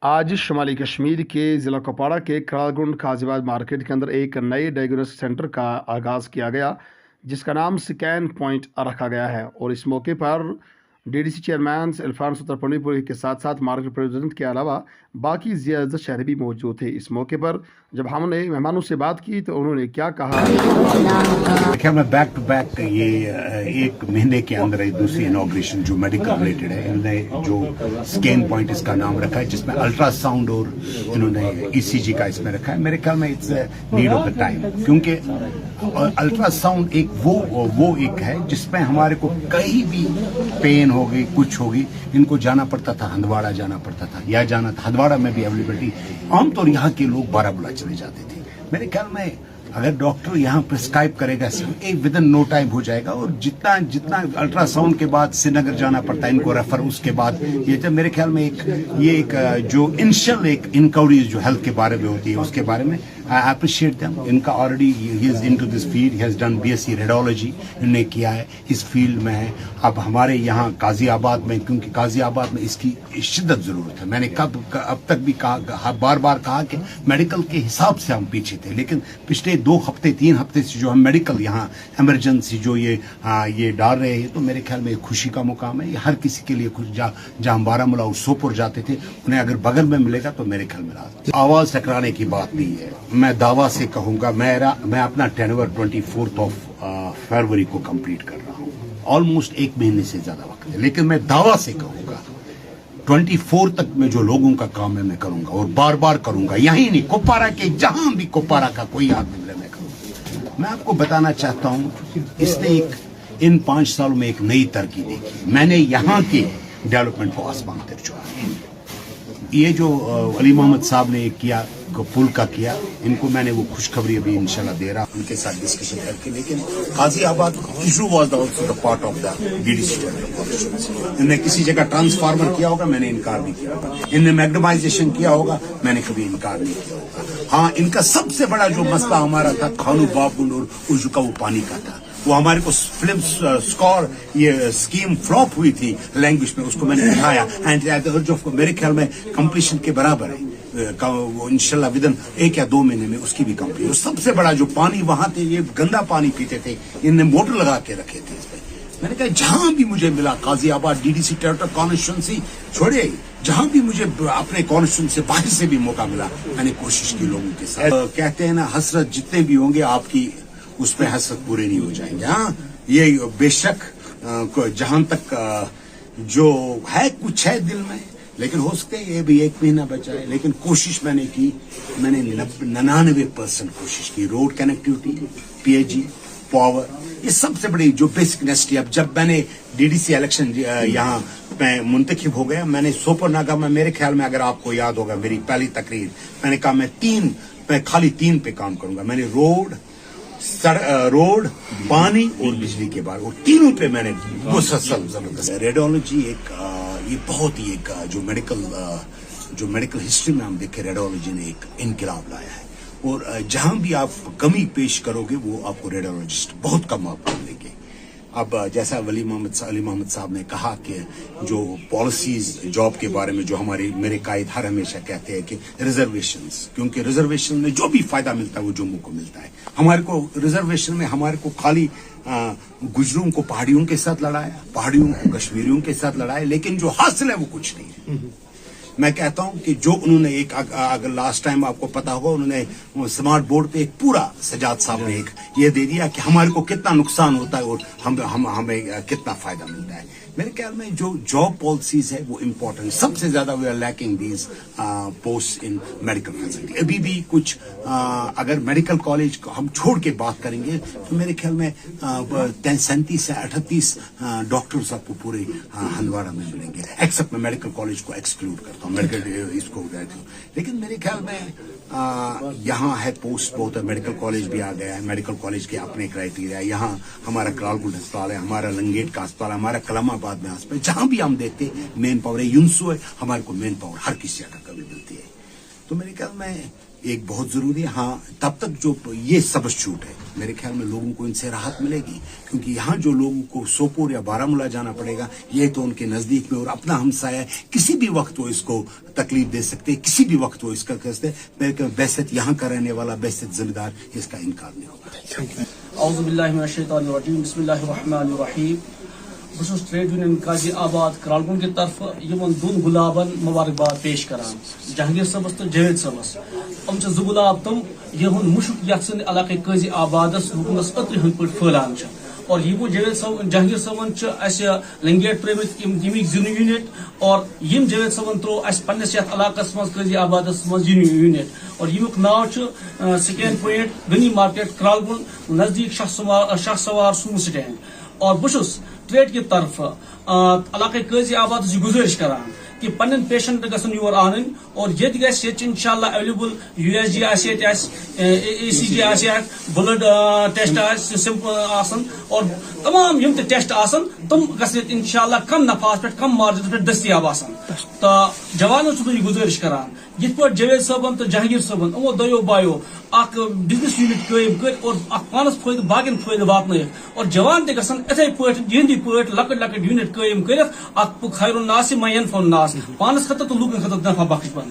आज शुमाली कश्मीर के ज़िला कुपवाड़ा के करालगुंड काजीबाद मार्केट के अंदर एक नए डायग्नोस्टिक सेंटर का आगाज़ किया गया, जिसका नाम स्कैन पॉइंट रखा गया है। और इस मौके पर डीडीसी चेयरमैन इरफान सत्तर पंडीपुरी के साथ साथ मार्केट प्रेसिडेंट के अलावा बाकी ज़ियादा शहरी भी मौजूद थे। इस मौके पर जब हमने मेहमानों से बात की तो उन्होंने क्या कहा। देखिए, मैं बैक टू बैक ये एक महीने के अंदर दूसरी इनॉग्रेशन जो मेडिकल रिलेटेड है, इन्होंने जो स्कैन पॉइंट इसका नाम रखा है, जिसमें अल्ट्रासाउंड और इन्होंने ईसीजी का इसमें रखा है। मेरे ख्याल में it's need of the time, क्योंकि अल्ट्रासाउंड एक वो एक है जिसमें हमारे को कहीं भी पेन हो गई, कुछ होगी, इनको जाना पड़ता था, हंदवाड़ा जाना पड़ता था, या जाना था हंदवाड़ा में भी अवेलेबिलिटी। आमतौर यहाँ के लोग बारामूला चले जाते थे। मेरे ख्याल में अगर डॉक्टर यहाँ प्रिस्क्राइब करेगा, विद इन नो टाइम हो जाएगा। और जितना अल्ट्रासाउंड के बाद श्रीनगर जाना पड़ता है इनको रेफर, उसके बाद ये तो मेरे ख्याल में एक जो इनिशियल एक इंक्वायरी जो हेल्थ के बारे में होती है, उसके बारे में आई अप्रिशिएट देम। इनका already he is into this field, he has done BSc radiology इन्होंने किया है, इस फील्ड में है। अब हमारे यहाँ गाजियाबाद में, क्योंकि गाजियाबाद में इसकी शिद्दत जरूरत है। मैंने अब तक भी कहा, बार बार कहा कि मेडिकल के हिसाब से हम पीछे थे, लेकिन पिछले 2 हफ्ते 3 हफ्ते से जो हम मेडिकल यहाँ इमरजेंसी जो ये डाल रहे हैं, तो मेरे ख्याल में खुशी का मुकाम है। ये हर किसी के लिए खुश। जहाँ हम बारामूला और सोपोर जाते थे, उन्हें अगर बगल में मिलेगा तो मेरे ख्याल में आवाज टकराने की बात नहीं है। मैं दावा से कहूंगा, मैं अपना टेनवर 24 फरवरी को कंप्लीट कर रहा हूँ। ऑलमोस्ट 1 महीने से ज्यादा वक्त है, लेकिन मैं दावा से कहूंगा 24 तक में जो लोगों का काम है मैं करूंगा, और बार बार करूंगा। यही नहीं, कुपवाड़ा के जहां भी कुपवाड़ा का कोई आदमी मिले मैं करूंगा। मैं आपको बताना चाहता हूं, इसने इन 5 सालों में एक नई तरक्की देखी। मैंने यहाँ के डेवलपमेंट को आसमान तक छुआ। ये जो अली मोहम्मद साहब ने किया, पुल का किया, इनको मैंने वो खुशखबरी अभी इंशाल्लाह दे रहा, उनके साथ डिस्कशन करके। लेकिन Ghaziabad issue was also the part of the DDC. इन्होंने किसी जगह ट्रांसफार्मर किया होगा, मैंने इनकार नहीं किया होगा। इन्होंने मैग्नेटाइजेशन किया होगा, मैंने कभी इनकार नहीं किया होगा। हाँ, इनका सबसे बड़ा जो मसला हमारा था खानू बाबुल और उजू का वो पानी का था। वो हमारे को फिल्म स्कोर ये स्कीम फ्लॉप हुई थी लैंग्वेज में, उसको मैंने उठाया एंड जो मेरे ख्याल में कंप्लीशन के बराबर है। वो इंशाल्लाह विदिन 1 या 2 महीने में उसकी भी कंप्लीट। सबसे बड़ा जो पानी वहां थे, ये गंदा पानी पीते थे, इनने मोटर लगा के रखे थे इस पे। मैंने कहा जहां भी मुझे मिला, गाजियाबाद डीडीसी टेरिटोरियल कॉन्स्टिट्यूंसी छोड़िए, जहां भी मुझे अपने कॉन्स्टिट्यूंसी से बाहर से भी मौका मिला, मैंने कोशिश की लोगों के साथ। कहते हैं ना, हसरत जितने भी होंगे आपकी, उस पर हसरत पूरे नहीं हो जाएंगे। हाँ, ये बेशक जहां तक जो है कुछ है दिल में, लेकिन हो सकते ये भी 1 महीना बचा है। लेकिन कोशिश मैंने की, मैंने 99% कोशिश की। रोड कनेक्टिविटी, पीएचई, पावर, ये सबसे बड़ी जो बेसिक नेसेसिटी। अब जब मैंने डीडीसी इलेक्शन यहाँ पे मुंतखिब हो गया, मैंने सोपर नागा में, मेरे ख्याल में अगर आपको याद होगा मेरी पहली तकरीर, मैंने कहा मैं खाली 3 पे काम करूंगा। मैंने रोड, पानी और बिजली के बाद, और तीनों पे मैंने मुसलसल जबरदस्त। रेडियोलॉजी ये बहुत ही जो मेडिकल हिस्ट्री में हम देखें, रेडियोलॉजी ने एक इनकलाब लाया है। और जहां भी आप कमी पेश करोगे, वो आपको रेडियोलॉजिस्ट बहुत कम आप मिलेंगे। अब जैसा अली मोहम्मद साहब ने कहा कि जो पॉलिसीज जॉब के बारे में, जो मेरे कायद हर हमेशा कहते हैं कि रिजर्वेशंस, क्योंकि रिजर्वेशन में जो भी फायदा मिलता है वो जम्मू को मिलता है। हमारे को रिजर्वेशन में हमारे को खाली गुजरों को पहाड़ियों के साथ लड़ाया, पहाड़ियों को कश्मीरियों के साथ लड़ाया, लेकिन जो हासिल है वो कुछ नहीं है। मैं कहता हूं कि जो उन्होंने अगर लास्ट टाइम आपको पता होगा, उन्होंने स्मार्ट बोर्ड पे एक पूरा सजाद साहब ने ये दे दिया कि हमारे को कितना नुकसान होता है और हमें कितना फायदा मिलता है। मेरे ख्याल में जो जॉब पॉलिसीज है वो इम्पोर्टेंट। सबसे ज्यादा we are lacking these post in medical facility. अभी भी कुछ अगर मेडिकल कॉलेज को हम छोड़ के बात करेंगे तो मेरे ख्याल में 37 से 38 डॉक्टर्स आपको पूरे हंदवाड़ा में मिलेंगे, एक्सेप्ट मैं मेडिकल कॉलेज को एक्सक्लूड करता हूँ, मेडिकल इसको। लेकिन मेरे ख्याल में यहाँ है पोस्ट बहुत है। मेडिकल कॉलेज भी आ गया है, मेडिकल कॉलेज के अपने क्राइटेरिया। यहाँ हमारा करालगुंड अस्पताल है, हमारा लंगेट का अस्पताल है, हमारा कलामाबाद में अस्पताल। जहां भी हम देखते मेन पावर है, यूनसो है, हमारे को मेन पावर हर किसी जगह कभी मिलती है। तो मेरे ख्याल में एक बहुत जरूरी है। हाँ, तब तक जो ये सबस्टिट्यूट है, मेरे ख्याल में लोगों को इनसे राहत मिलेगी, क्योंकि यहाँ जो लोगों को सोपोर या बारामूला जाना पड़ेगा, ये तो उनके नजदीक में और अपना हमसाया है, किसी भी वक्त वो इसको तकलीफ दे सकते हैं, किसी भी वक्त वो इसका कर सकते। मेरे बेहसत यहाँ का रहने वाला, बेहसत जिम्मेदार, इसका इनकार नहीं होगा। औज़ु बिल्लाहि मिनश शैतानिर रजीम, बिस्मिल्लाहिर रहमानिर रहीम। बस ट्रेड यूनियन काजी आबाद करालगुंड की तरफ यमन दोन गुलाबन मुबारकबाद पेश करान, जहांगीर सबस तो जवेद सबस। हम छ जु गुलाब तम यहुन मुशक यसन इलाके काजी आबादस हुकूमस अत्र हन पट फैलान छ, और ये वो जवेद सब जहांगीर सबन छ अस लंगेट प्रेमित यमिक जिन यूनिट, और यम जवेद सबन त्रो अस पन्नस यथ इलाकस मज काजी आबादस मज जिन यूनिट, और यमुक नाव छ scan point Ghani market Karalgund नजदीक शाह सवार सूम स्टैंड। और बहुस ट्रेड की तरफ इलाके काजी आबाद गुजारिश करान कि पन्न पेशेंट गसन योर आन, और ये इंशाल्लाह available USG ACG blood test simple, और तमाम यम टेस्ट तम इंशाल्लाह कम नफास पे कम मार्जिन पे दस्तियाब तो जवानों से गुजारिश करान यथ पे जवेद साहबन तो जहांगीर साहबन यमो दो बायो अख बिजनेस यूनिट कायम कर और पानस फायद बाकिन फायद वातन, और जवान ते गसन इथे पे पे लकट लकट यूनिट कायम कर खैरुन नास मयनफुन नास, पानस खत तो लूकन खत नफा बख्श बन।